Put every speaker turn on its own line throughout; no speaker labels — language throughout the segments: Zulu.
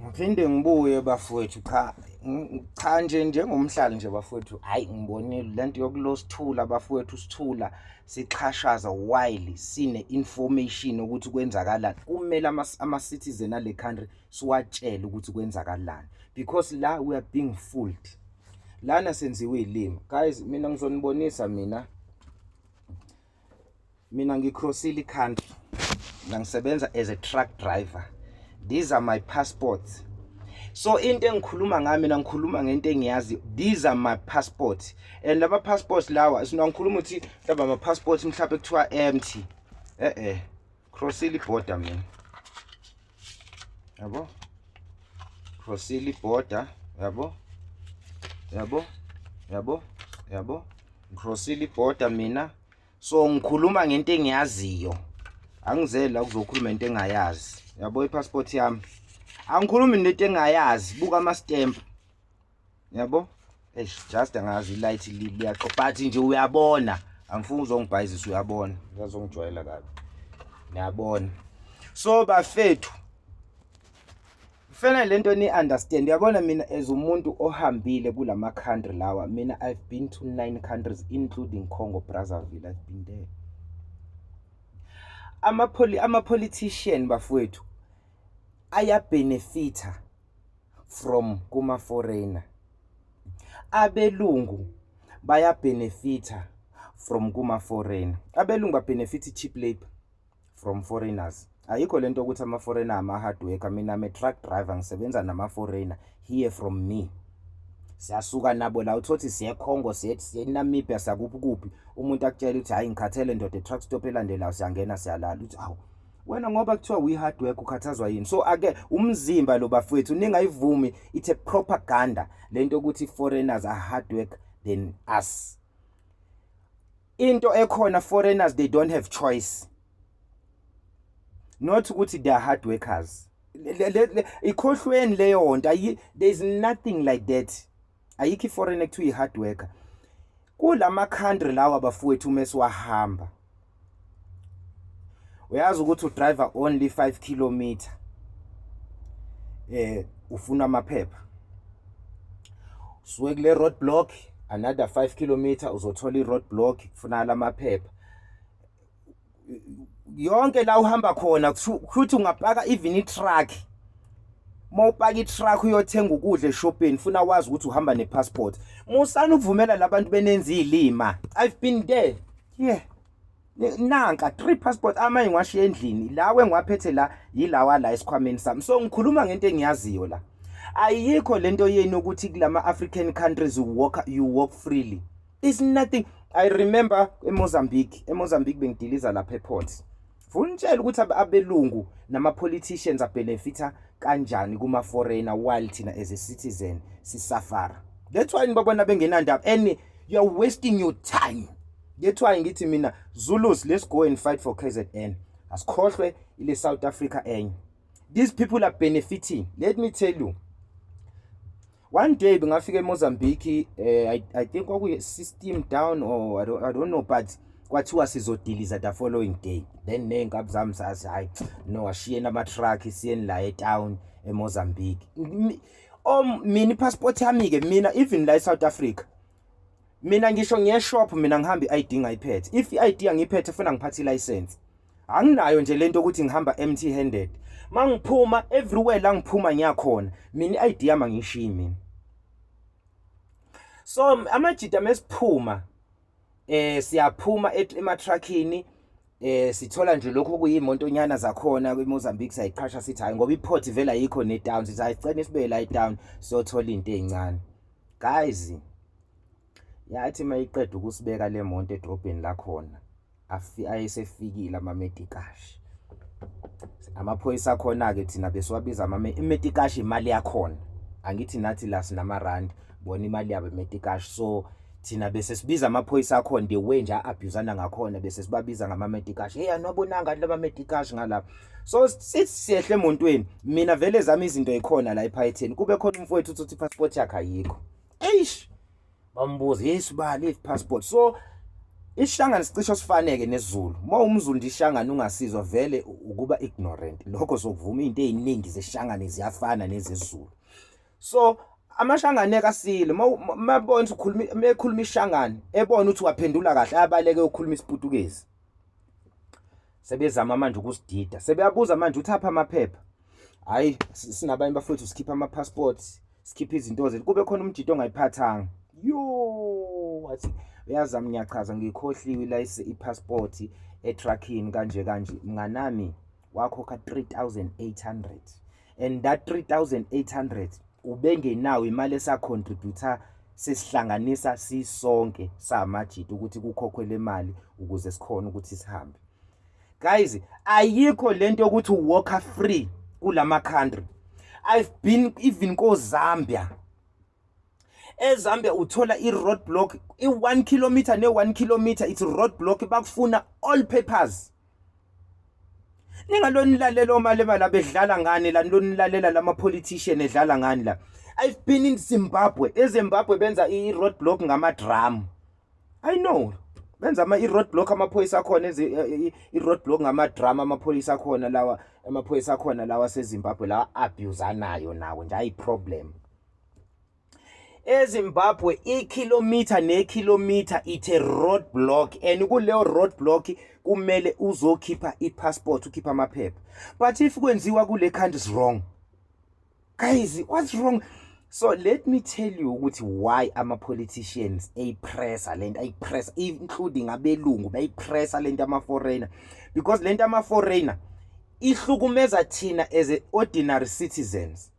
Ngiphinde ngibuye bafowethu cha nje njengomhlali nje bafowethu hayi ngibonile lento yokulosithula bafowethu sithula siqhashaza while sine information ukuthi kwenzakalani kumele ama citizen ale country siwatshela ukuthi kwenzakalani because la we are being fooled lana senziwe ilimi guys mina ngizonibonisa mina ngicrossile country ngisebenza as a truck driver. These are my passports. So into engikhuluma ngayo mina ngikhuluma ngento engiyazi. These are my passports. And laba passports lawa sinangikhuluma ukuthi laba ama passports mhlawumbe kuthiwa empty. Crossile border mina. Yabo? Crossile border, yabo? Crossile border mina. So ngikhuluma ngento engiyaziyo. Angizeli la kuzokhuluma into engayazi. Yabo ipassport yami. Angikhulumi into engayazi, buka ama stamp. Yabo? Just angazi light liyaqo but nje uyabona. Angifuni uzongibhayizisa uyabona. Ngizongijwayela kabi. Ngiyabona. So bafethu kufanele lento ni understand. Uyabona mina as umuntu ohambile kulama country lawa. Mina I've been to 9 countries including Congo Brazzaville. I've been there. Ama politician bafowethu aya benefita from kuma foreigner. Abelungu baya benefita from kuma foreigner. Abelungu ba benefit cheap labor from foreigners. Ayikho lento ukuthi ama foreigner ama hard worker. Mina ame truck driver ngisebenza nama foreigner here from me. Siyasuka nabo la uthothi siye Congo siye Namibia sakuphi kuphi umuntu akutshela ukuthi hayi ngikhathele ndoda truck stop elandelayo siyangena siyalala uthi awu wena ngoba kuthiwa we hard work ukhathazwa yini. So ake umzimba lo bafowethu ningayivumi it's a propaganda lento ukuthi foreigners are hard work than us. Into ekhona foreigners they don't have choice. Not ukuthi they are hard workers. Ikhohlweni leyo nto there is nothing like that. Ayikho foreigner kuthiwa i-hard worker. Kulama country lawa bafowethu mesiwahamba. Uyazi ukuthi udriver only 5 km. Ufuna amaphepha. Suke kule road block another 5 km uzothola i-road block ufuna lamaphepha. Yonke la uhamba khona kuthi ungapaka even i-truck. Mawupaka i-truck uyothenga ukudla eshopeni funa wazi ukuthi uhamba nepassport. Musana ukuvumela labantu benenza ilima. I've been there. Yeah. Nanka 3 passport amanye ngiwashiya endlini. Lawe ngiwaphethe la yilawa la esikhwameni sami. So ngikhuluma ngento engiyaziyo la. Ayikho lento yeni ukuthi kulama African countries you walk freely. It's nothing. I remember eMozambique bengidiliza lapha ePort. Funitshela ukuthi abelungu nama politicians abenefita kanjani kuma foreigner while thina as a citizen sisafara. That's why nibabona bengenandaba and you are wasting your time. That's why ngithi mina Zulus let's go and fight for KZN. Asikhohlwe ile South Africa enye. These people are benefiting. Let me tell you. One day bengafika eMozambique I think kwakuyi system down or I don't know but kwathiwa sizodiliza the following day. Then nengabi zami sathi hayi no ashiyena ama truck siyeni la etown eMozambique. Mina passport yami ke mina even la eSouth Africa. Mina ngisho ngiyeshop mina ngihamba iID ngayiphethe. If iID angiphethe ufuna ngiphathe license. Anginayo nje lento ukuthi ngihamba empty handed. Mangiphuma everywhere la ngiphuma ngiyakhona. Mina iID yami ngishiyi mina. So amajita mesiphuma siyaphuma ematrackini sithola nje lokho kuyimontonyana zakhona kweMozambique sayiqhasha sithi hayi ngoba iport vela yikho nedown sithi ayicene sibe la edown siyothola into ezincane. Guys yathi mayiqeda ukusibeka le monto edrobheni la khona ayisefikile ama medikash. Amaphoyisa khona ke thina besiwabiza ama medikash imali yakhona. Angithi nathi la sinama rand bona imali yabo medikash. So thina bese sibiza amaphoyisa akhona the way nje abusana ngakhona bese sibabiza ngama medikash. Hey anobonanga laba medikash ngalapha. So sithi siyehle emontweni mina vele zami izinto ezikhona la ePython kube khona umfowethu uthi passport yakhe ayikho. Eish bambuza yes bali passport. So Isihlangano sicisho sifaneke nesiZulu. Uma umZulu nje isihlangano ungasizwa vele ukuba ignorant. Lokho sokuvuma izinto eziningi zesihlangano ziyafana nezesiZulu. So amashangane kasile mabona ukhuluma mekhuluma isihlangano ebona ukuthi waphendula kahle abaleke ukukhuluma isiPutukezi. Sebezama manje ukusidida. Sebeyabuza manje uthapha amaphepha. Hayi sinabanye bafethu sikhipha ama passports, sikhipha izinto zethu. Kube khona umjito ongayiphathanga. Yo wathi uyazama ngiyachaza ngikhohliwe la i-passport etruckini kanje mnganami wakhokha 3800 and that 3800 ubengenawo imali esacontributor sesihlanganisa sisonke samajito ukuthi kukhokhwe le mali ukuze sikhona ukuthi sihambe. Guys, ayikho lento ukuthi walk free kulama country. I've been even ko Zambia. eZambia uthola i-roadblock i-1 kilometer ne-1 kilometer it's roadblock bakufuna all papers. Ningalonilalela omalemala bedlala ngani la nilonilalela lama politician edlala ngani la. I've been in Zimbabwe. eZimbabwe benza i-roadblock ngama drum. I know. Benza i-roadblock amaphoyisa akhona i-roadblock ngama drum amaphoyisa akhona lawa amaphoyisa akhona lawa seZimbabwe lawa abusanayo nawo nje ayi problem. eZimbabwe ikilometer nekilometer ithe roadblock and kuleyo roadblock kumele uzokhipha ipassport ukhipha amaphepha. But if kwenziwa kule country is wrong. Guys, what's wrong? So let me tell you ukuthi why ama politicians pressure lento press including abelungu pressure lento ama foreigner, because lento ama foreigner ihlukumeza thina as a ordinary citizens.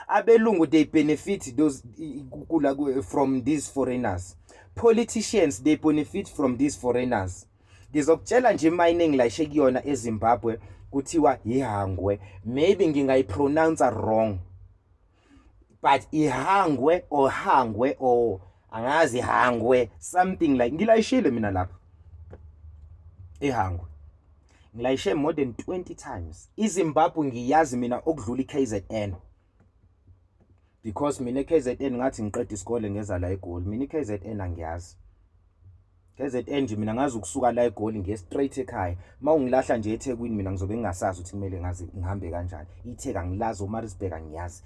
Abelungu they benefit those from these foreigners. Politicians they benefit from these foreigners. Ngizokutshela nje mining la shekuyona eZimbabwe kuthiwa ihangwe, maybe ngingayipronounce wrong, but ihangwe or hangwe or angazi hangwe something like ngilayishile mina lapha ihangwe ngilayishe more than 20 times. iZimbabwe ngiyazi mina okudlula iKZN, because mina eKZN ngathi ngiqeda isikole ngeza la eGoli. Mina iKZN angiyazi. KZN nje mina ngazi ukusuka la eGoli ngiye straight ekhaya. Mawungilahla nje eThekwini mina ngizobe ngingasazi ukuthi kumele ngazi ngihambe kanjani. iTheka ngilazi, uMaritzburg angiyazi.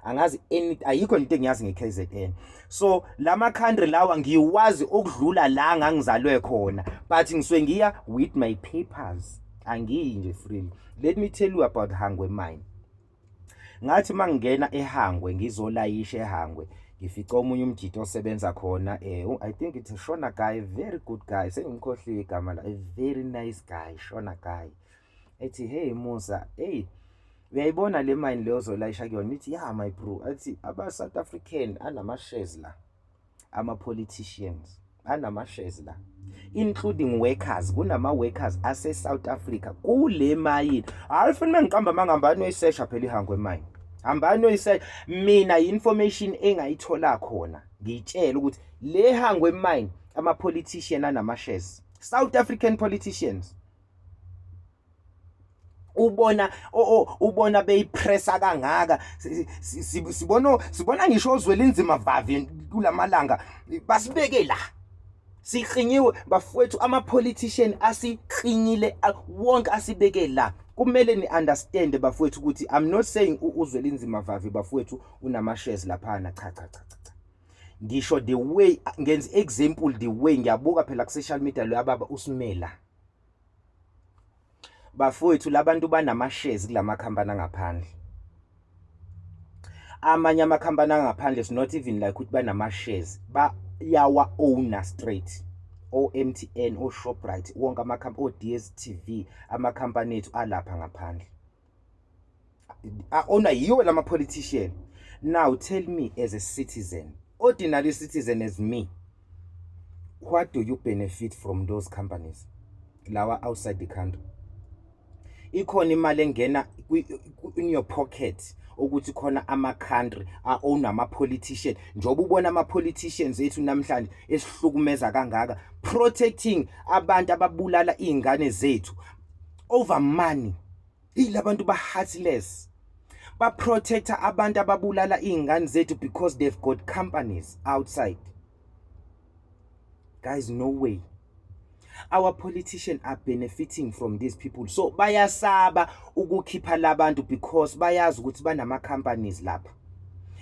Angazi ayikho into engiyazi ngeKZN. So lama country lawa ngiwazi okudlula la ngangizalwe khona, but ngisuke ngiya with my papers. Angiyi nje freely. Let me tell you about Hangwe mine. Ngathi mangena eHangwe ngizolayisha eHangwe ngifica omunye umjito osebenza khona I think it's a Shona guy, very good guy, sengimkhohliwe igama la, a very nice guy, Shona guy. Ethi hey Musa, hey uyayibona le mine leyo zolayisha kuyona? Nithi yeah my bro. Athi aba South African anama shares la, ama politicians anama shares la, including workers. Kunama workers ase South Africa kule mine. Alifuna mengiqamba mangambani oyisesha phela iHangwe mine. Hambani oyise mina information engayithola khona ngitshela ukuthi le Hangwe mine ama politician anama shares, South African politicians. Ubona beyipressa kangaka, sibona ngisho oZwelinzima Vavi kulamalanga basibeke la sikhinyiwe bafowethu. ama politician asikhinyile wonke asibeke la. Kumele ni understand bafowethu ukuthi I'm not saying uZwelinzima Vavi bafowethu unama shares laphana, cha. Ngisho the way ngenza example, the way ngiyabuka phela ku social media lo yababa uSmela bafowethu labantu banama shares kulama company ngaphandle. Amanye ama company ngaphandle is not even like ukuthi banama shares, ba yawa owner straight. OMTN, Shoprite, wonke ama company, DStv, ama company ethu alapha ngaphandle ona yiwo lama politician. Now tell me as a citizen, ordinary citizen as me, what do you benefit from those companies lawa outside the country? Ikhona imali engena in your pocket ukuthi khona ama country own ama politician. Njoba ubona ama politicians ethu namhlanje esihlukumeza kangaka protecting abantu ababulala izingane zethu over money. Ilabantu ba heartless ba protector abantu ababulala izingane zethu because they've got companies outside. Guys, no way. our politicians are benefiting from these people. So bayasaba ukukhipha labantu because bayazi ukuthi banama companies lapha,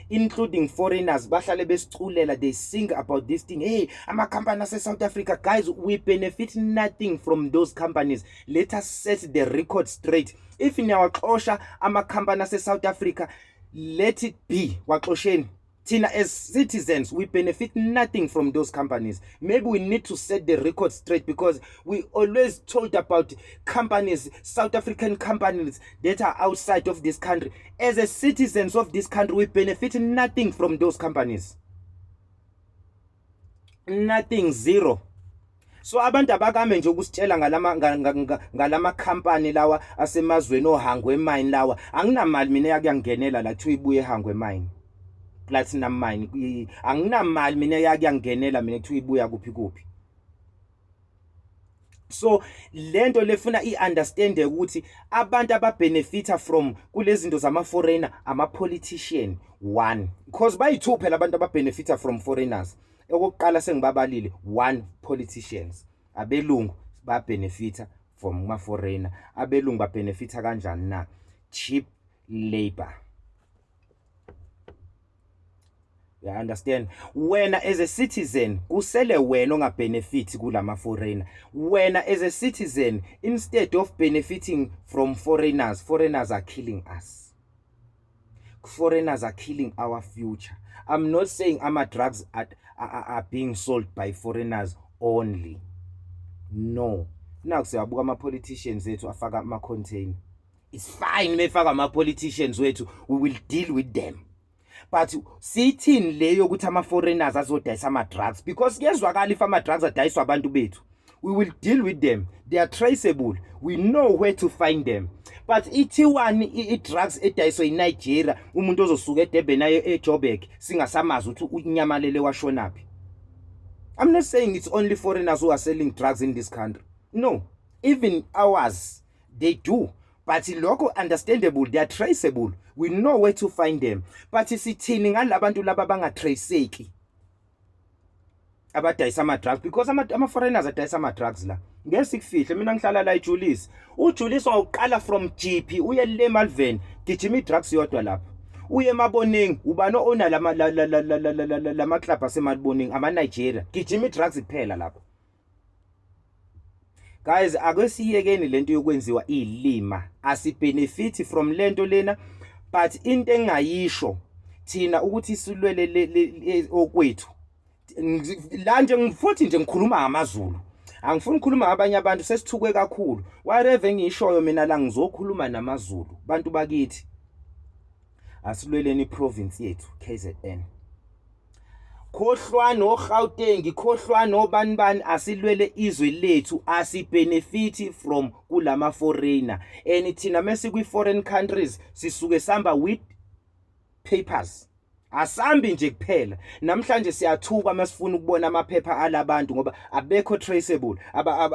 including foreigners. Bahlale besiculela, they sing about this thing. Hey, ama company ase South Africa, guys, we benefit nothing from those companies. Let us set the record straight. If niyawaxosha ama company ase South Africa, let it be. Waxosheni. Tina, as citizens, we benefit nothing from those companies. Maybe we need to set the record straight, because we always told about companies, South African companies that are outside of this country. As a citizens of this country, we benefit nothing from those companies. Nothing, zero. So abantu abakame nje ukusitshela ngalama company lawa asemazweni ohangwe mine lawa, anginamali mina yakuyangenela la kuthiwa ibuye ehangwe mine, platinum mine. Anginamali mina yakuyangenela mina kuthiwa ibuya kuphi. So lento lefuna i-understand ukuthi abantu ababenefita from kulezi zinto zama foreigner ama politician, one, because bayi-2 phela abantu ababenefita from foreigners. Okokuqala sengibabalile, one, politicians. Abelungu babenefita from ma foreigner. Abelungu babenefita kanjani na? Cheap labor. You understand? Wena as a citizen, kusele wena ongabenefit kulama foreigner. Wena as a citizen, instead of benefiting from foreigners are killing us. Foreigners are killing our future. I'm not saying drugs are being sold by foreigners only. No. Now siyabuka ama politicians wethu afaka ama contain. It's fine mefaka ama politicians wethu, we will deal with them. But sithini leyo ukuthi ama foreigners azodayisa ama drugs, because kuyezwakala if ama drugs adayiswa abantu bethu. We will deal with them. They are traceable. We know where to find them. But ithi1 i-drugs edayiswa eNigeria, umuntu ozosuka eDurban naye eJoburg singasamazi ukuthi unyamalele washonaphi. I'm not saying it's only foreigners who are selling drugs in this country. No, even ours, they do. But lokho understandable, they are traceable. We know where to find them. But sithini ngalabantu laba bangatraceki abadayisa ama drugs, because ama foreigners adayisa ama drugs la. Ngeke sikufihle, mina ngihlala la eJulius. uJulius waqala from GP uye le Malvern, gijima drugs yodwa lapha. Uye eMaboneng, ubani ona lama club aseMaboneng, ama Nigeria, gijima drugs kuphela lapha. Guys, akwesiyekeni lento yokwenziwa ilima, asibenefit from lento lena. But into engayisho thina ukuthi silwele okwethu la nje, ngifuthi nje ngikhuluma ngamaZulu, angifuni ukukhuluma ngabanye abantu, sesithuke kakhulu. Whatever ngishoyo mina la ngizokhuluma namaZulu. Bantu bakithi, asilweleni province yethu KZN. Khohlwa no Gauteng, khohlwa no banibani, asilwele izwe lethu, asibenefit from kulama foreigner. And thina mase kwi foreign countries sisuke samba with papers. Asambi nje kuphela. Namhlanje siyathuka masifuna ukubona amaphepha alabantu ngoba abekho traceable.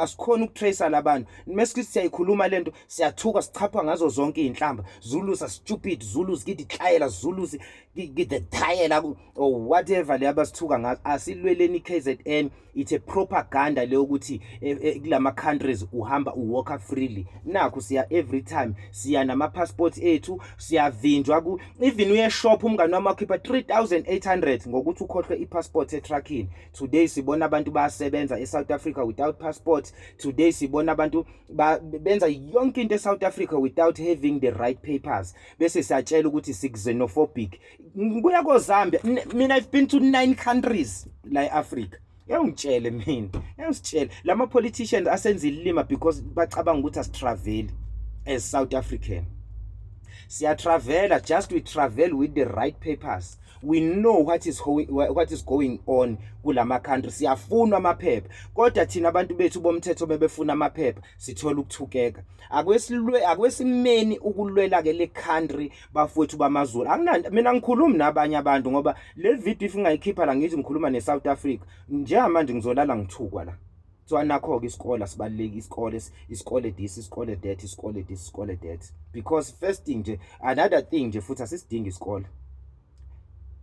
Asikhona ukutrace alabantu. Mase siyayikhuluma lento siyathuka, sichapha ngazo zonke izinhlamba. Zulus are stupid, Zulus get iklayela, Zulus get the tayela or whatever le abasithuka ngazo. Asilweleni KZN, it's a propaganda le ukuthi kulama countries uhamba uwalk freely. Nakho siya every time siya nama passports ethu, siyavinjwa ku even uye shop umngani wami akhipha 3800 ngokuthi ukhohlwe i-passport e-truckini. Today sibona abantu bayasebenza e-South Africa without passport. Today sibona abantu benza yonke into e-South Africa without having the right papers. Bese siyatshela ukuthi si-xenophobic. Ngibuya ko-Zambia, mina I've been to 9 countries la e-Africa. Ngitshele mina, ngitshele lama politicians asenza ilima because bacabanga ukuthi asitravel as South African. Siya travela, just we travel with the right papers. We know what is going on kulama country. Siyafuna amaphepha. Kodwa thina abantu bethu bomthetho bebefuna amaphepha, sithola ukuthukeka. Akwesimeni ukulwela ke le country bafowethu bamaZulu. Mina ngikhuluma nabanye abantu ngoba le video if ngingayikhipha la ngithi ngikhuluma neSouth Africa, njengamanje ngizolala ngithukwa la. So anakho ke isikole sibaluleki, isikole this, isikole that, isikole this, isikole that. Because first thing nje, another thing nje futhi asidingi isikole.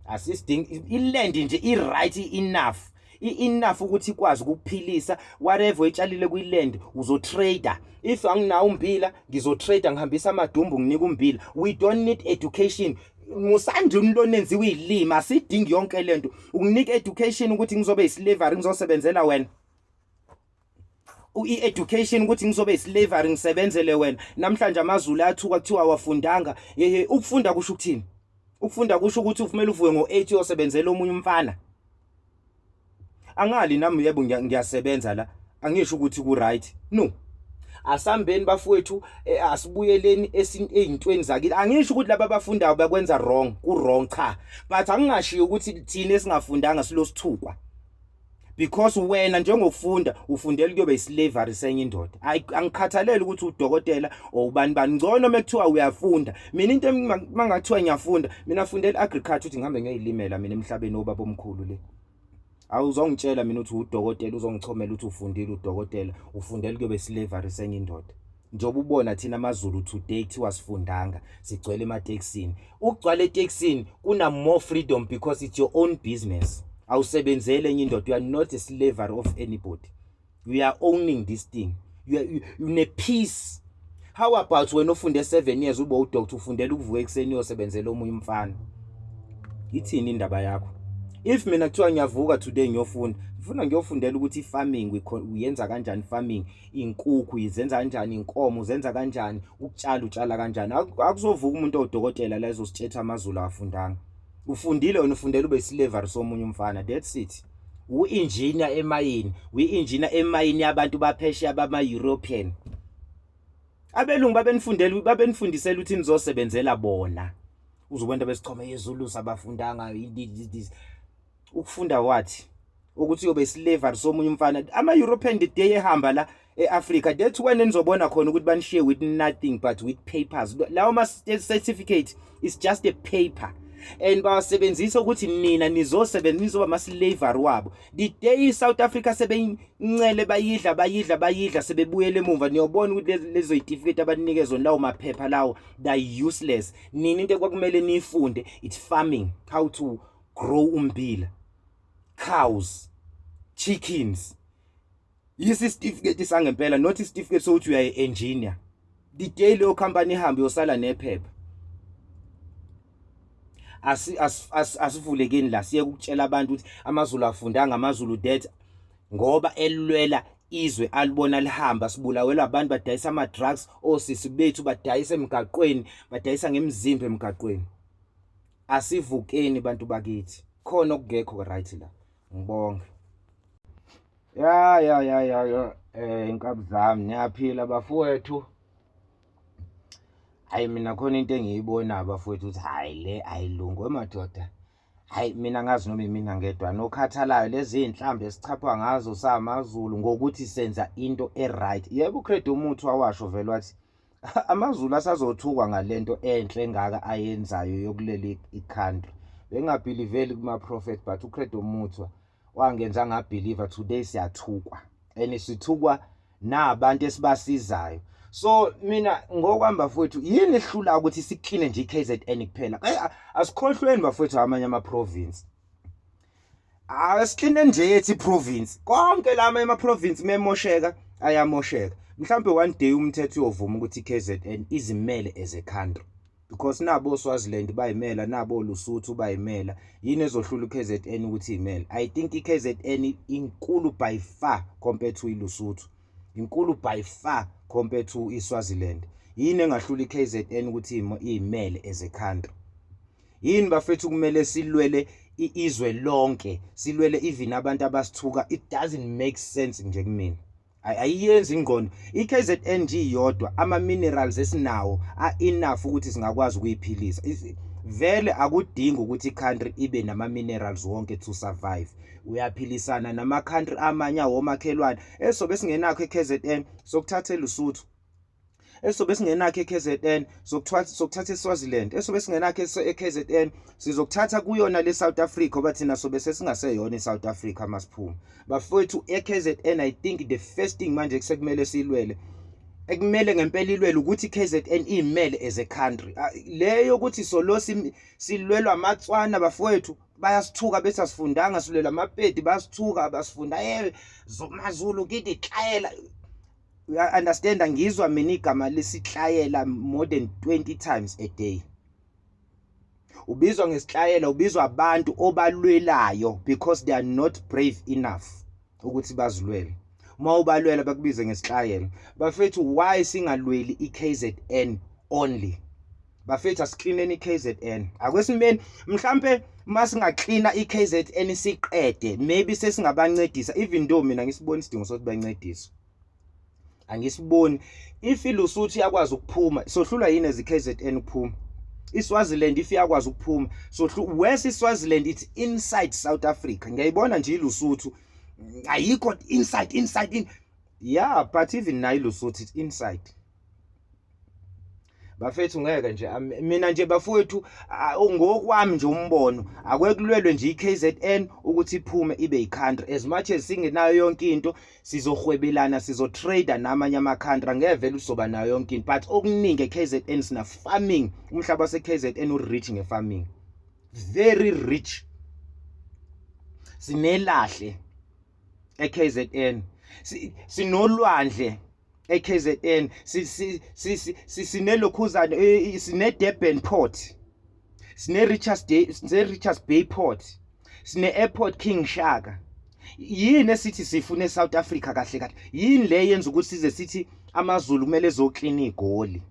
Asidingi iland nje i right enough. enough ukuthi ikwazi ukukuphilisa. Whatever etshalile kwiland uzotrader. If anginawo ummbila ngizotrader ngihambisa amadumbu nginika ummbila. We don't need education. Musanje umlone enziwe izilima asidingi yonke lento. Unginika education ukuthi ngizobe islavery ngizosebenzela wena. I-education ukuthi ngizobe islavery ngisebenzele wena. Namhlanje amaZulu ayathuka kuthiwa awafundanga. Ukufunda kusho ukuthini? Ukufunda kusho ukuthi ufumele uvuke ngo-8 uyosebenzela omunye umfana. Angali nami yebo ngiyasebenza la. Angisho ukuthi ku right. No. Asambeni bafowethu asibuyeleni ezintweni zakini. Angisho ukuthi laba abafundayo bakwenza wrong, ku wrong cha. But angingashiyo ukuthi thina esingafundanga silosithukwa. Because wena njengokufunda ufundela kuyobe islavery senye indoda. Angikhathalele ukuthi udokotela obani bani ngcono mekuthiwa uyafunda. Mina into mangathiwa ngiyafunda, mina fundela agriculture ukuthi ngihambe ngiyoyilimela mina emhlabeni obaba omkhulu le. Awuzongitshela mina ukuthi udokotela uzongichomela ukuthi ufundile udokotela, ufundela kuyobe islavery senye indoda. Njoba ubona thina amaZulu today kuthiwa sifundanga, sigcwele ematekisini. Ukugcwala etekisini kuna more freedom because it's your own business. Awusebenzele enye indoda. You are not a slavery of anybody. You are owning this thing. You in peace. How about when ufunde 7 years ube udoctor ufundela ukuvuka ekseni uyosebenzela omunye umfana? Ithini indaba yakho? If mina kuthiwa ngiyavuka today ngiyofunda, ngifuna ngiyofundela ukuthi ifarming uyenza kanjani farming, inkukhu izenza kanjani, inkomo uzenza kanjani, utshala kanjani. Akuzovuka umuntu odokotela la ezosithetha amaZulu afundanga. Ufundile wena ufundela ube slavery somunye umfana. That's it. U-engineer emayini, we-engineer emayini yabantu bapheshe abama-European. Abelungu babenifundisela ukuthi nizosebenzela bona. Uzobona besichoma yezulu sabafundanga. Ukufunda wathi ukuthi yobe slavery somunye umfana. Ama-European the day ehamba la e-Africa, that's when nizobona khona ukuthi banishiye with nothing but with papers. Lawo ma-certificate is just a paper. And basebenzisa ukuthi nina nizosebenza nizoba ama-slavery wabo. The day South Africa sebeyincele bayidla sebebuyele emuva, niyobona ukuthi lezo certificate abanikezwe lawo maphepha lawo they useless. Nini into kwakumele nifunde it's farming, how to grow ummbila, cows, chickens. Yisi certificate isangempela, not certificate sokuthi you are an engineer. The day leyo company ihambe yosala nephepha. Asivulekeni la siye ukutshela abantu ukuthi amaZulu afundanga, amaZulu dead ngoba elwela izwe alibona lihamba. Sibulawela abantu badayisa ama drugs, osisi bethu badayisa emgaqweni, badayisa ngemizimba emgaqweni. Asivukeni bantu bakithi, khona okungekho right la. Ngibonge. Ya inkabi zami niyaphila bafowethu. Hayi mina khona into engiyibona abafowethu ukuthi hayi le ayilungu emadoda. Hayi mina ngazi noma mina ngedwa nokhathalayo lezi inhlambe esichapha ngazo samaZulu ngokuthi senza into eright. Yebo uCredo umuntu wawasho vele wathi amaZulu asazothukwa ngalento enhle engaka ayenzayo yokulela icountry. Bengabelieveli kuma prophet but uCredo umuntu wangenza ngabeliever today siyathukwa. And sithukwa nabantu esibasizayo. So mina ngokwamba mfowethu yini ehlula ukuthi sikline nje iKZN kuphela. Asikhohlweni bafowethu amanye ama province. Asikline nje ethi province. Konke lama ema province memosheka ayamosheka. Mhlambe one day umthetho uyovuma ukuthi iKZN izimele as a country. Because nabo Swaziland bayimela, nabo Lusuthu bayimela. Yini ezohlula iKZN ukuthi imele? I think iKZN inkulu by far compared to iLusuthu. Inkulu by far compared to iSwaziland. Yini engahlula iKZN ukuthi imele as a country? Yini bafethu kumele silwele izwe lonke, silwele even abantu abasithuka? It doesn't make sense nje kumina. Ayiyenzi ingqondo. iKZN nje iyodwa ama minerals esinawo enough ukuthi singakwazi ukuyiphilisa. Vele akudingi ukuthi iCountry ibe nama minerals wonke to survive. Uyaphilisana nama country amanye awomakhelwane esobe singenakho eKZN sokuthatha eLusuthu, esobe singenakho eKZN sokuthatha eSwaziland, esobe singenakho eKZN sizokuthatha kuyona le South Africa ngoba thina sobe sesingaseyona eSouth Africa masiphuma. Bafowethu eKZN I think the first thing manje kusekumele silwele ekumele ngempela ilwele ukuthi KZN imele as a country. Leyo ukuthi solo silwelwa amatswana bafowethu bayasithuka bese asifundanga, silwelwa amapedi bayasithuka basifunda ZomaZulu kithi xayela. Understand, ngizwa mina igama lesixayela more than 20 times a day. Ubizwa ngesixayela, ubizwa abantu obalwelayo because they are not brave enough ukuthi bazilwele. Uma ubalwela bakubize ngesixayela. Bafethu, why singalweli iKZN only? Bafethu, asiklineni iKZN. Akwesimeni mhlambe masingacleana iKZN siqede, maybe sesingabancedisa, even though mina ngisibona isidingo sokuthi bancedise. Angisiboni. If iLuSuthu yakwazi ukuphuma, sohlulwa yini as iKZN ukuphuma? ISwaziland if iyakwazi ukuphuma, where's iSwaziland? It's inside South Africa. Ngiyayibona nje iLuSuthu ayikho inside in. Yeah, but even nayo iLuSuthu it's inside. Bafethu ngeke nje mina nje bafowethu ngokwami nje umbono akwekulwelwe nje iKZN ukuthi iphume ibe yicountry. As much as singenayo yonke into sizohwebelana, sizotrader namanye ama-country, ngevele usoba nayo yonke into, but okuningi eKZN sina farming. Umhlaba waseKZN urich nge-farming, very rich. Sinelahle eKZN, sinolwandle eKZN, sinelokhuzana, sine-Durban port, sine-Richards Bay port, sine-airport King Shaka. Yini esithi sifune South Africa kahle kahle? Yini le yenza ukuthi size sithi amaZulu kumele ezoklina igoli?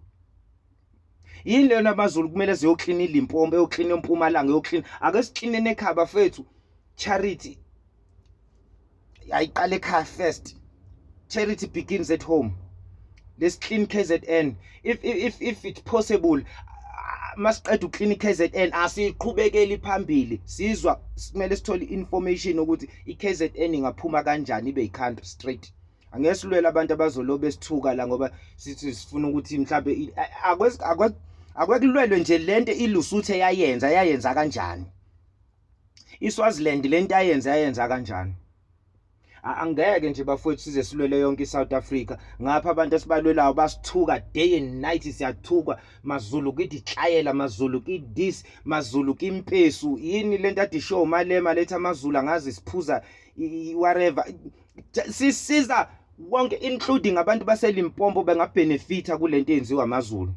Yini leyo amaZulu kumele ezoklina iLimpopo, eyoklina eMpumalanga, eyoklina? Ake sikline ekhaya fethu. Charity ayiqale ekhaya first. Charity begins at home. Let's clean KZN. If it's possible, masiqeda uclean iKZN asiqhubekeli phambili. Sizwa kumele sithole information ukuthi iKZN ingaphuma kanjani ibe yicountry straight. Angesilwela abantu abazolobe besithuka la ngoba sithi sifuna ukuthi mhlambe akwekulwelwe nje lento iLuSuthu yayenza kanjani. ISwaziland lento yayenza kanjani. Angeke nje bafowethu size silwele yonke iSouth Africa. Ngapha abantu esibalwelayo basithuka day and night, siyathukwa. MaZulu kithi xayela, MaZulu kithi this, MaZulu kimpesu. Yini lento ade show Malema letha amaZulu angazi siphuza whatever. Sisiza wonke including abantu baseLimpopo bengabenefita kulento enziwa amaZulu.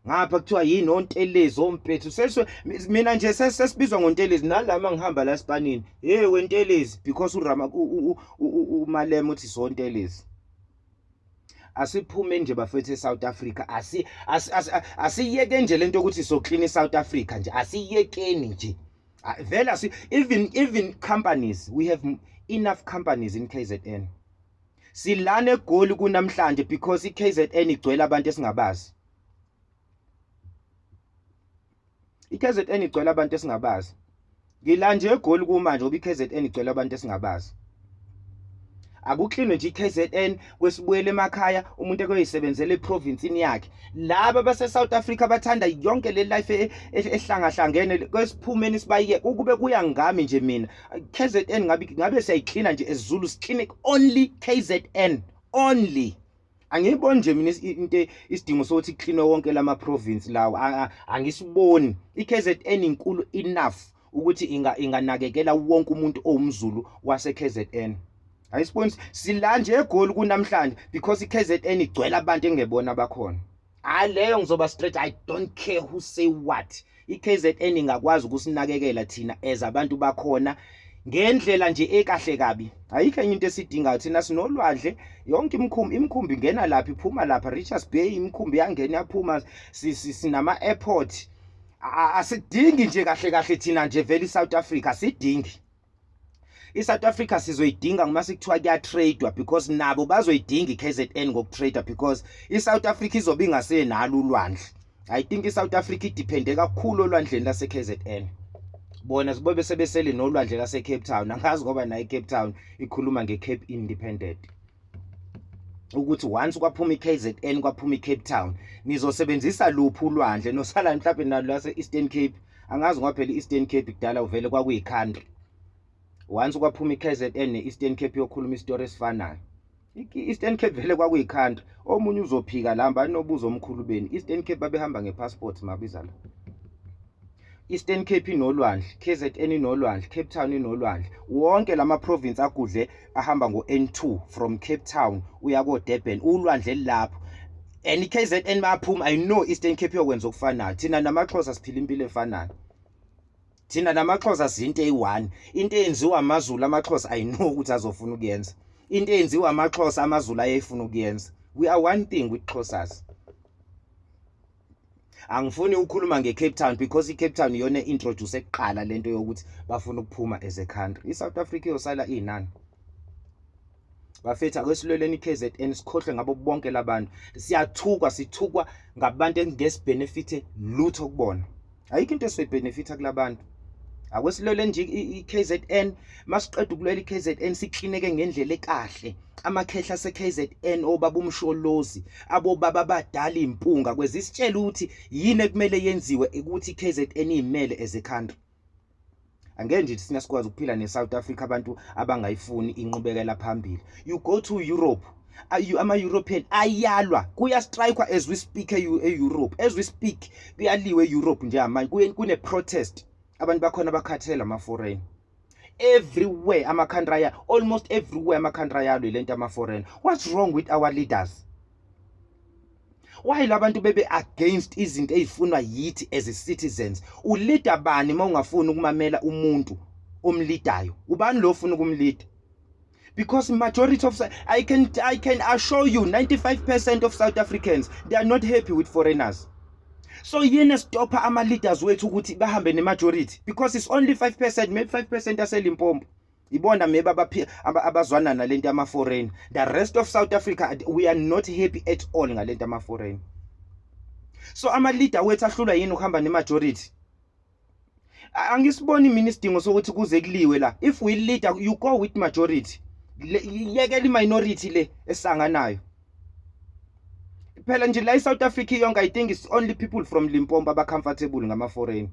Ngapha kuthiwa yini ontelezi ompethu. Mina nje sesibizwa ngontelezi nalama ngihamba la Spanini. Wentelezi because uMalema uthi sontelezi. Asiphume nje bafethu eSouth Africa. Asiyeke nje lento ukuthi so clean eSouth Africa nje. Asiyekeni nje. Vela even companies, we have enough companies in KZN. Silane egoli kunamhlanje because iKZN igcwele abantu esingabazi. iKZN igcwele abantu esingabazi. Ngilanje egoli kumanje ngoba iKZN igcwele abantu esingabazi. Akuklinwe nje iKZN kwesibuyele emakhaya umuntu ekoyisebenzele eprovincini yakhe. Laba base South Africa bathanda yonke le life ehlangahlangene kwesiphumeni sibayike ukube kuya ngami nje mina. KZN ngabe siyayiklina nje esiZulu clinic only KZN only. Angiboni nje mina into isidingo sokuthi cleanwe wonke lama province lawo. Angisiboni. iKZN inkulu enough ukuthi inganakekela wonke umuntu owumZulu wase KZN. Ayisiboni silanje egoli kunamhlanje because iKZN igcwele abantu engebona bakhona. Leyo ngizoba straight, I don't care who say what. iKZN ingakwazi ukusinakekela thina as abantu bakhona ngendlela nje ekahle kabi. Ayikho enye into esidingayo thina, sinolwandle yonke imikhumbi ingena lapha iphuma lapha. Richards Bay imikhumbi yangena yaphuma, sinama airport. Asidingi nje kahle thina nje vele iSouth Africa asidingi. iSouth Africa sizoyidinga ngoma sekuthiwa kuyatradewa because nabo bazoyidinga iKZN ngokutrader because iSouth Africa izobe ingasenalo ulwandle. I think iSouth Africa idepende kakhulu olwandleni lase KZN. Bona sibobe sebesele nolwandle lase Cape Town. Angazi ngoba nayo iCape Town ikhuluma ngeCape Independent. Ukuthi once kwaphuma iKZN kwaphuma iCape Town nizosebenzisa luphi ulwandle nosala mhlawumbe nalo lase Eastern Cape. Angazi ngoba phela iEastern Cape kudala uvele kwakuyicountry. Once kwaphuma iKZN neEastern Cape yokhuluma istory esifanayo. Eastern Cape vele kwakuyicountry. Omunye uzophika lamba anobuzo omkhulu beni. Eastern Cape babehamba ngepassport mabiza la. Eastern Cape inolwandle, KZN inolwandle, Cape Town inolwandle. Wonke lama province agudle ahamba ngo-N2 from Cape Town uya ko Durban. Ulwandle lapho. And KZN maphuma I know Eastern Cape yokwenza okufanayo. Thina namaXhosa siphila impilo efanayo. Thina namaXhosa izinto eyi1. Into eyenziwa amaZulu amaXhosa I know ukuthi azofuna ukuyenza. Into eyenziwa amaXhosa amaZulu ayefuna ukuyenza. We are one thing with Xhosas. Angifuni ukukhuluma ngeCape Town because iCape Town iyona introduce ekuqala lento yokuthi bafuna ukuphuma as a country. iSouth Africa yosala inani. Bafethu akesilweleni KZN sikhohle ngabo bonke labantu. Sithukwa ngabantu engesbenefit lutho kubona. Ayikho into esibenefita kulabantu. Akwesilwele nje iKZN masiqeda ukulwela iKZN siklineke ngendlela ekahle. Amakhehla seKZN obaba umsholozi abobaba badala impunga kwezisitshela ukuthi yini ekumele yenziwe ukuthi iKZN imele as a country. Angeke nje sina sikwazi ukuphila neSouth Africa abantu abangayifuni inqubekela phambili. You go to Europe, ama-European ayalwa kuya strikewa as we speak e-Europe. As we speak kuyaliwe e-Europe nje manje kune protest. Abantu bakhona bakhathela ama-foreign. Everywhere ama-country almost everywhere ama-country yalo lento ama-foreign. What's wrong with our leaders? Why labantu bebe against izinto ezifunwa yithi as a citizens? Uleader bani mawungafuni ukumamela umuntu omlidayo? Ubani lo ufuna ukumlead? Because majority of I can assure you 95% of South Africans they are not happy with foreigners. So yena stopper ama leaders wethu ukuthi bahambe ne majority because it's only 5%, maybe 5% aseLimpopo. Ibona maybe abazwana nalento ama foreign. The rest of South Africa we are not happy at all ngalento ama foreign. So ama leader wethu ahlulwa yini ukuhamba ne majority? Angisiboni mina isidingo sokuthi kuze kuliwe la. If we leader you go with majority. Yekela minority le esanganayo. Phela nje la eSouth Africa yonke I think it's only people from Limpopo aba comfortable ngama foreign.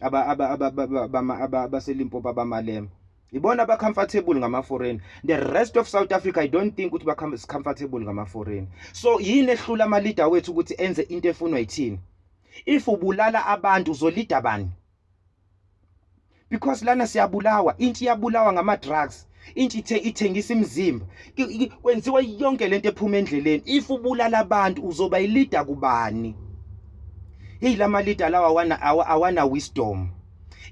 Abaselimpopo abamalema. Ibona aba comfortable ngama foreign. The rest of South Africa I don't think ukuthi ba comfortable ngama foreign. So yini ehlula ama leader wethu ukuthi enze into efunwa yithini? If ubulala abantu uzolida bani? Because lana siyabulawa, inti yabulawa ngama drugs. Inti ithengisa imizimba. Kwenziwa yonke lento ephuma endleleni. If ubulala abantu uzoba leader kubani? Hey lama leader lawa awana wisdom.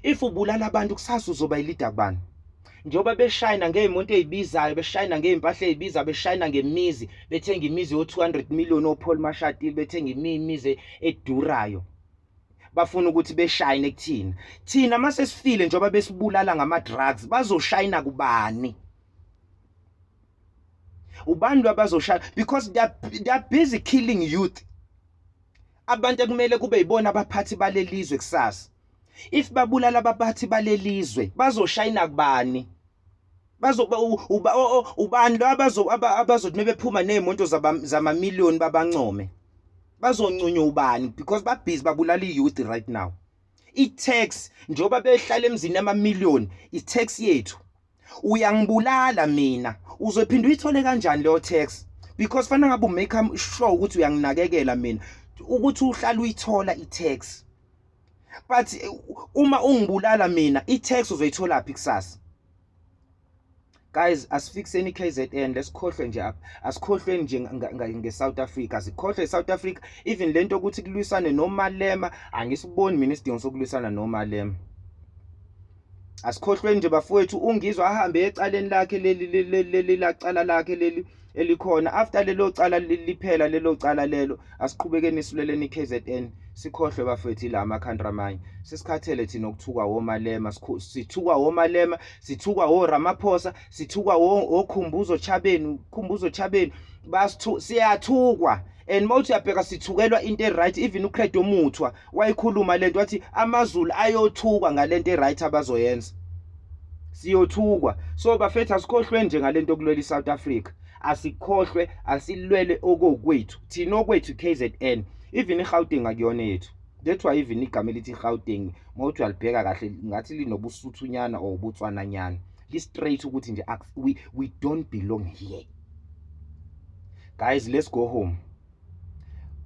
If ubulala abantu kusasa uzoba leader kubani? Njoba beshayina ngeemonto ezibizayo, beshayina ngeimpahla ezibiza, beshayina ngemizi, bethenga imizi yo200 million oPaul Mashatile, bethenga imizi edurayo. Bafuna ukuthi beshayine kuthina. Thina mase sifile njoba besibulala ngama drugs, bazoshayina kubani? Ubantu abazoshayina because they are busy killing youth. Abantu ekumele kube yibona abaphathi balelizwe kusasa. If babulala abaphathi balelizwe, bazoshayina kubani? Ubani abazothi mebephuma neemonto zama million babancome. Bazoncunywa ubani because babhizi babulala youth right now. I-tax njoba behlala emzini ama million, i-tax yethu. Uyangibulala mina, uzophinda uyithole kanjani leyo tax? Because fana ngabe make sure ukuthi uyanginakekela mina ukuthi uhlala uyithola i-tax. But uma ungibulala mina, i-tax uzoyithola phi kusasa? Guys, asifixeni KZN, lesikhohlwe nje apha. Asikhohlweni nje ngeSouth Africa. Sikhohlwe South Africa. Even lento ukuthi kulwisane noMalema, angisiboni mina isidingo sokulwisana noMalema. Asikhohlweni nje bafowethu ungizwa ahambe ecaleni lakhe leli lacala lakhe leli elikhona. After lelo cala liphela lelo cala lelo, asiqhubekeni silweleni KZN. Sikhohlwe bafethu la ama-country amanye. Sesikhathele thina ukuthuka woMalema, sithukwa woMalema, sithukwa woRamaphosa, sithukwa oKhumbuzo Chabeni, siyathukwa. And mawuthi uyabheka sithukelwa into eright. Even uCredo Muthwa wayikhuluma lento wathi amaZulu ayothukwa ngalento eright abazoyenza. Siyothukwa. So bafethu asikhohlwe nje ngalento okulwela iSouth Africa. Asikhohlwe, asilwele okokwethu. Thina okwethu KZN. Even iGauteng akuyona yethu. That's why even igama elithi iGauteng mawuthi uyalibheka kahle ngathi linobusuthunyana or ubutswananyana. Li straight ukuthi nje we don't belong here. Guys, let's go home.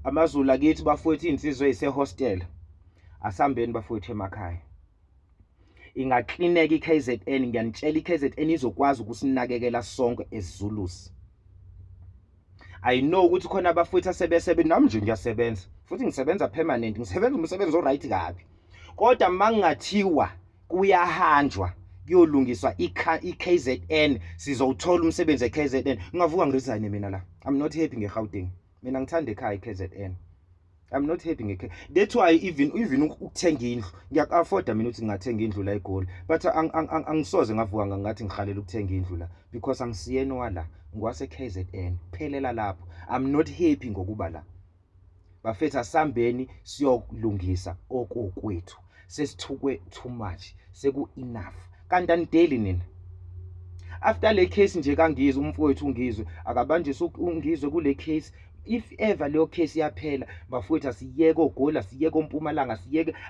AmaZulu akithi bafowethu insizwe isehostel. Asambeni bafowethu emakhaya. Ingaklineka iKZN, ngiyanitshela iKZN izokwazi ukusinakekela sonke esiZulus. I know ukuthi khona abafowethu asebesebenza, nami nje ngiyasebenza. Futhi ngisebenza permanent, ngisebenza umsebenzi oright kabi. Kodwa mangingathiwa kuyahanjwa kuyolungiswa iKZN, sizowuthola umsebenzi eKZN, ngingavuka ngiresign mina la. I'm not happy ngeGauteng. Mina ngithanda ekhaya iKZN. I'm not happy ngekhaya. That's why even ukuthenga indlu, ngiya-afforda mina ukuthi ngingathenga indlu la eGoli, but angisoze ngavuka ngathi ngihalela ukuthenga indlu la because angisiyeni wala, ngwase KZN. Phelela lapho. I'm not happy ngokuba la. Bafethu asambeni siyolungisa okokwethu. Sesithukwe too much. Seku enough. Kanti anideli nina. After le case nje kangizwe umfowethu ungizwe, akabanjise ungizwe kule case. If ever leyo case yaphela, bafowethu asiyeke oGoli, asiyeke oMpumalanga,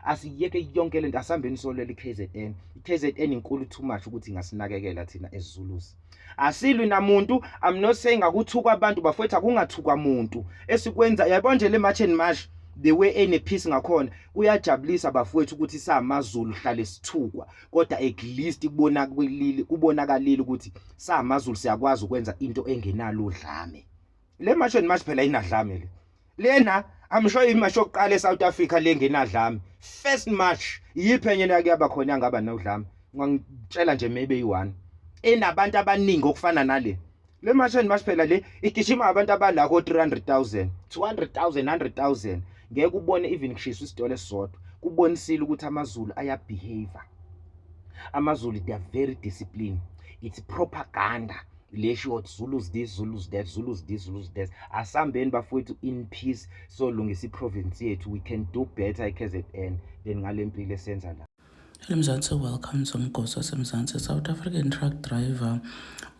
asiyeke yonke lento, asambeni solela iKZN. iKZN inkulu too much ukuthi ngasinakekela thina esiZulus. Asilwi namuntu. I'm not saying akuthuka abantu bafowethu, akungathukwa umuntu. Esikwenza yabona nje le march and march, the way ene peace ngakhona kuyajabulisa bafowethu ukuthi samaZulu hlale sithukwa, kodwa at least kubonakalile ukuthi samaZulu siyakwazi ukwenza into engenalo udlame. Le march and march phela inadlame le. Lena I'm sure imarch yokuqala eSouth Africa le ngenadlame. First march yiphenye la kuyaba khona ngaba nodlame. Ngangitshela nje maybe i1 enabantu abaningi okufana nale. Le march and march phela le igijima abantu abala ko 300,000, 200,000, 100,000. Ngeke ubone even kushiswa isitolo esisodwa. Kubonisile ukuthi amaZulu ayabehave. AmaZulu they are very disciplined. It's propaganda. Lesho Zulus this, Zulus that, Zulus this, Zulus that. Asambeni bafowethu in peace so lungisa iprovince yethu. We can do better iKZN than ngale mpilo esenza la.
Mzansi, welcome to Mgosi waseMzansi. South African truck driver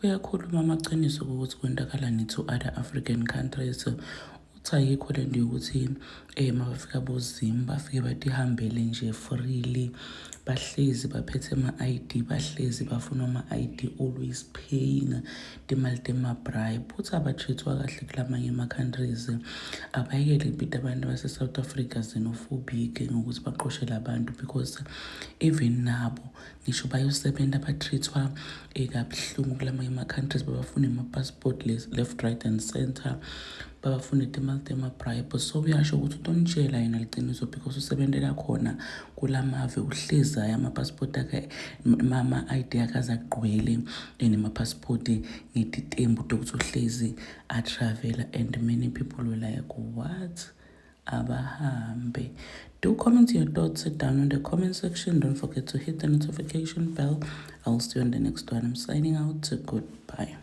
uyakhuluma amaqiniso ukuthi kwendakala nethu other African countries. Uthi ayikho lento yokuthi mabafika bozimo bafike batihambele nje freely, bahlezi baphethe ama-ID, bahlezi bafuna ama-ID, always paying timali tema-bribe. Uthi abatreatwa kahle kulamanye ama-countries. Abayekele impilo abantu base-South Africa xenophobic ngokuthi baqoshele abantu, because even nabo ngisho bayosebenza batreatwa kabuhlungu kulamanye ama-countries. Babafuna ama-passport left, right and center, babafuna timali tema-bribe. So uyasho ukuthi utonitshela yena liqiniso because usebenzela khona kulamave, uhlezayo ama-passport akhe, ama-ID akhe azagqwele nema-passport ngetitembu ukuthi uhlezi a-travela, and many people were like, what? Abahambe. Do comment your thoughts down in the comment section. Don't forget to hit the notification bell. I'll see you on the next one. I'm signing out. Goodbye.